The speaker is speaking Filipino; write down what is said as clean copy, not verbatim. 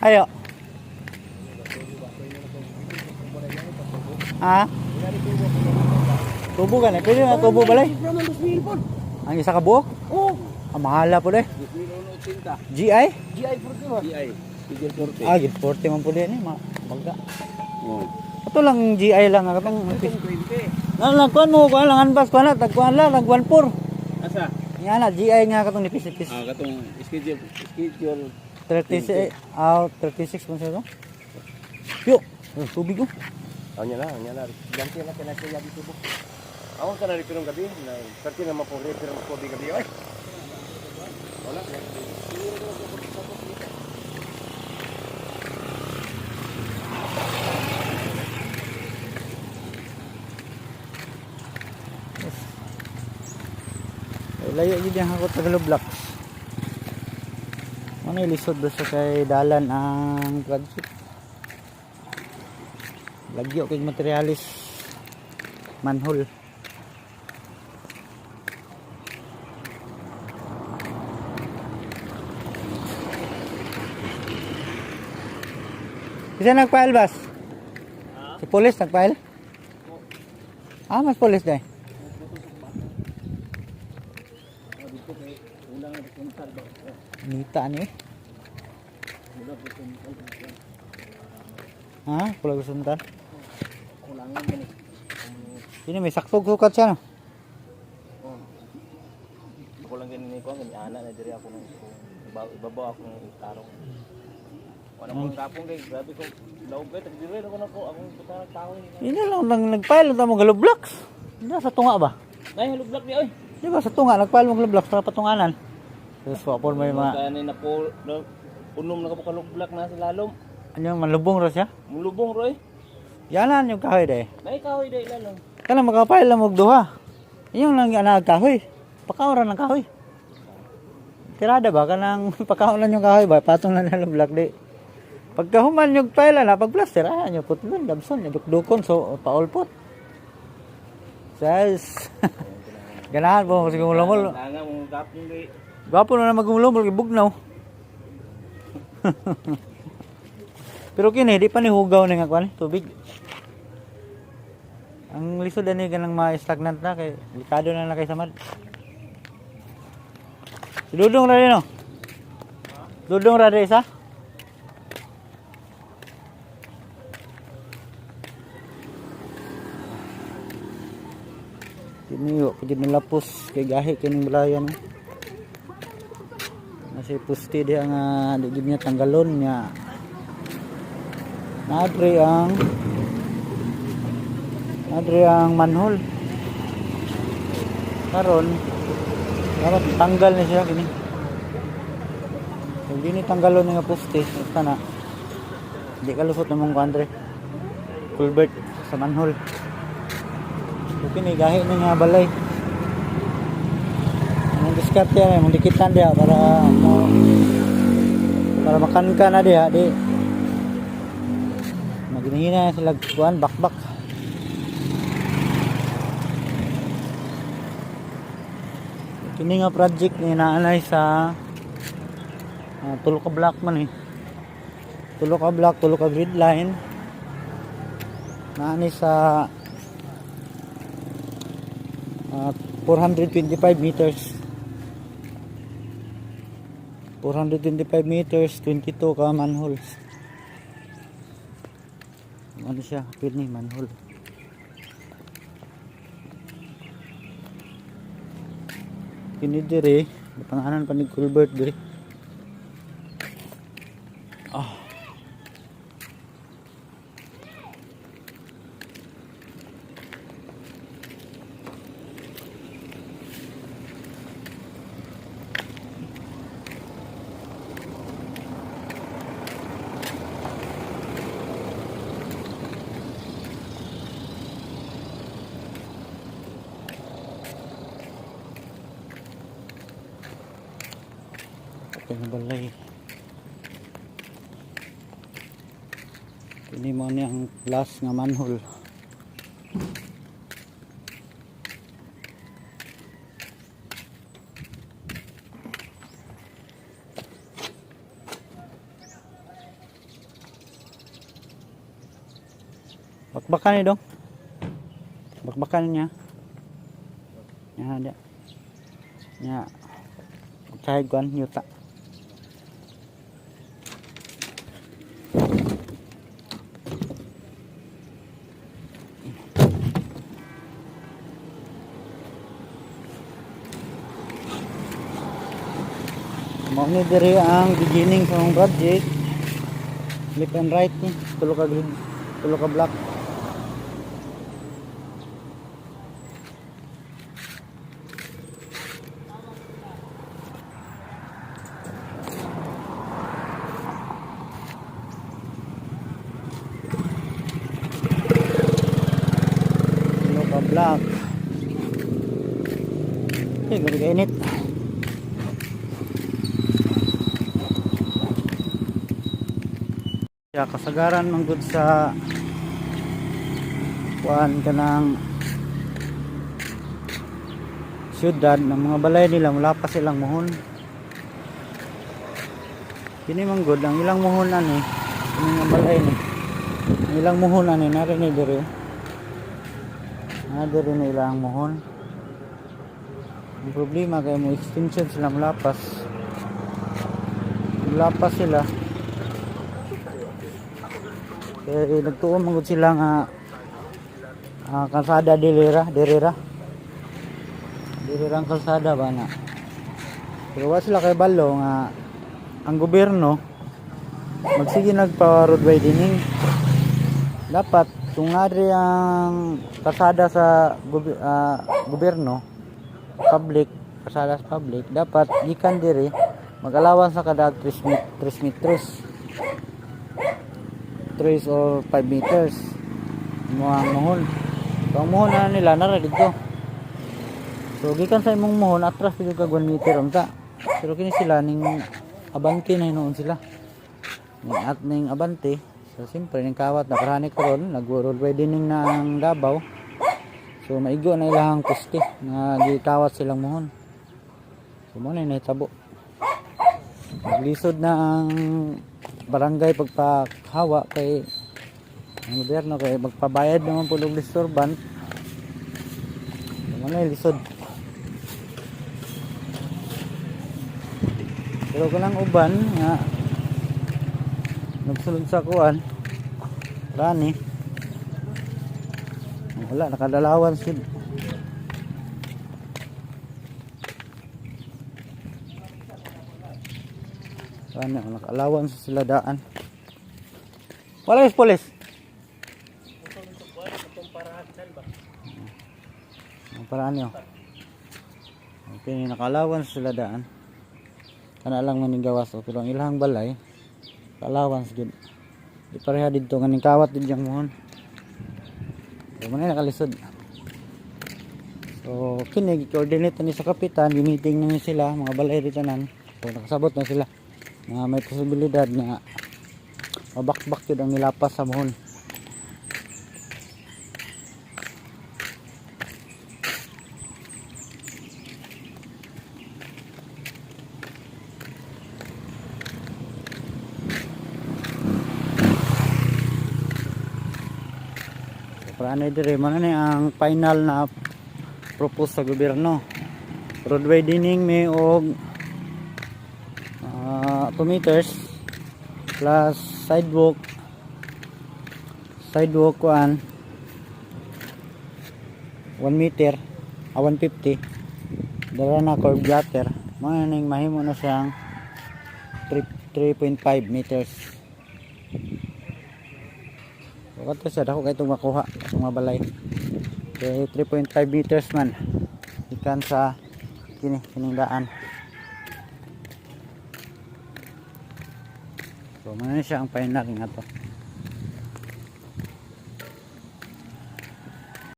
Ayo. Ah? Tubo ka na. Pwede na tubo balay. Ang isa ka buok? Oh. Ang mahala po de. GI? GI 40 GI. Tigil 40. Ah, 40 man po din eh. Magda. Oh. Ito lang GI lang. Katong Itong 20. nagkuhan mo. Kuhan lang. Anbas. Kuhan lang. Tagkuhan lang. Nag-14. Asa? Yan na. GI nga katong nipis-nipis. Ah, katong schedule 36. 36 kung sa'yo. Yo. Tubig ko. Anya na. Ganti na kinakaya dito po. Ako ka na rin pinong gabi. Ganti na mapuri pero po di gabi. Ay! Wala. Layo yun yung ako Tagalog Blocks. Ano yung lisod doon sa kay dalan ang project. Lagyo kay materialis manhole. Isa nagpail bas? Si polis nagpail? Ah, mas polis dahil. Nita ni. Ha? Pula gusuntan. Kulangan yan eh. Ini may saktog sukat siya no. Ako lang ganun ko, ganyan na diri ako nang ibabaw ako ng tarong. Wala mo kapong kay grabe ko. Laog kay tagdire ako na ko akong putang tao ni. Ini lang nagpile ta mo galog blocks. Di sa tunga ba? Ay, lublak ni oy. Di ba sa tunga nagpile mo galog blocks para patunganan. Tapos wapon may mga Kani na po unom na ka lublak na sa lalom. ano malubong ro siya. Mulubong roy. Yanan yung kahoy dai. Nay kahoy day lalom. Kana makapile lang og duha. Iyon lang ana kahoy. Pakaoran ng kahoy. Tirada ba kanang pakaoran yung kahoy ba patong lang na block di. Pagkahuman yung pile na pagplaster nyo putlon gabson dukdukon so paulpot. Size. Ganahan po kasi gumulong. Nga mo gapong day. Gwapo na magumulong ibugnaw. Pero kini di pa ni hugaw ni nga kwan tubig. Ang lisod ani ganang ma-stagnant na kay delikado na kay samad. Si Dudong ra rin no. Dudong ra rin isa. Kini pwede nilapos kay gahi kining balayan. Nasi pusti dia nga di gid niya tanggalon niya. Nadre ang manhole. Karon dapat tanggal na siya kini. Hindi ni tanggalon nga pusti basta na. Di kalusot namong kuandre. Culvert sa manhole. Kini gahi ni nga balay. Ang diskarte yan, mong dikitan dia para makan ka na dia di maginihina sila kuan bakbak. Kini nga project ni naanay sa tulo ka block man eh. Tulo ka block, tulo ka grid line. Naanay sa 425 meters. 425 meters, 22 ka manholes. Ano siya? Pini manhole. Kini dire, pangalan pa ni culvert dire. Ah. Kaya balay. Ini mo ni ang last nga manhole. Bakbakan ni dong. Bakbakan niya. Ya, ada. Ya. Cahaya kuan yuta. Mao ni diri ang beginning sa mong project. Left and right ni, tulo ka grid, tulo ka block. Tulo ka block. Eh, gari ka init. Ya, kasagaran man gud sa kuan kanang syudad ng mga balay nila, wala pa silang muhon. Kini man gud ang ilang muhon ani, kini nga balay ni. Ang ilang muhon ani nari ni diri. Diri ni ilang muhon. Ang problema kay mo extension sila mulapas. Mulapas sila. Kaya nagtuon mangod sila nga kalsada dirira ang kalsada ba na. Pero wa sila kay balo nga ang gobyerno magsige nagpa road widening. Dapat kung adri ang kalsada sa gobyerno public, kalsada sa public, dapat gikan diri mag-alawan sa kada 3 meters. 3 or 5 meters mga mohon. So, ang mohon na nila nara dito. So gikan sa imong mohon atras dito ka 1 meter unta. Pero kini sila ning abante na hinuon sila. At ning abante. So siyempre ning kawat na karani karon nag-road widening na ang Davao. So maigo na ilang poste nga gikawat silang mohon. So mo na nahitabo. Naglisod na ang barangay pagpahawa kay ang gobyerno kay magpabayad naman po og disturban. Ano lisod. Pero kanang uban nga nagsulod sa kuan rani wala nakadalawan sid. Ano, nakalawan sa sila daan. Wala yung polis. Ang paraan nyo. Okay, nakalawan sa sila daan. Kana lang manigawas. Pero ang ilang balay, nakalawan sa dyan. Di pareha dito. Nganing kawat din dyan mohon. So, manay nakalisod. So, kinig-coordinate na sa kapitan. Meeting na sila, mga balay dito nan. So, nakasabot na sila. May posibilidad na mabakbak yun ang nilapas sa mohon. So, para na dire man ni ang final na propose sa gobyerno. Road widening may og 2 meters plus sidewalk kuan 1 meter 150 dara na curb gutter maning mahimo na siyang 3.5 meters. So kato sa dako kay itong makuha itong mabalay kay 3.5 meters man ikan sa kining daan. So, man siya ang final nga to.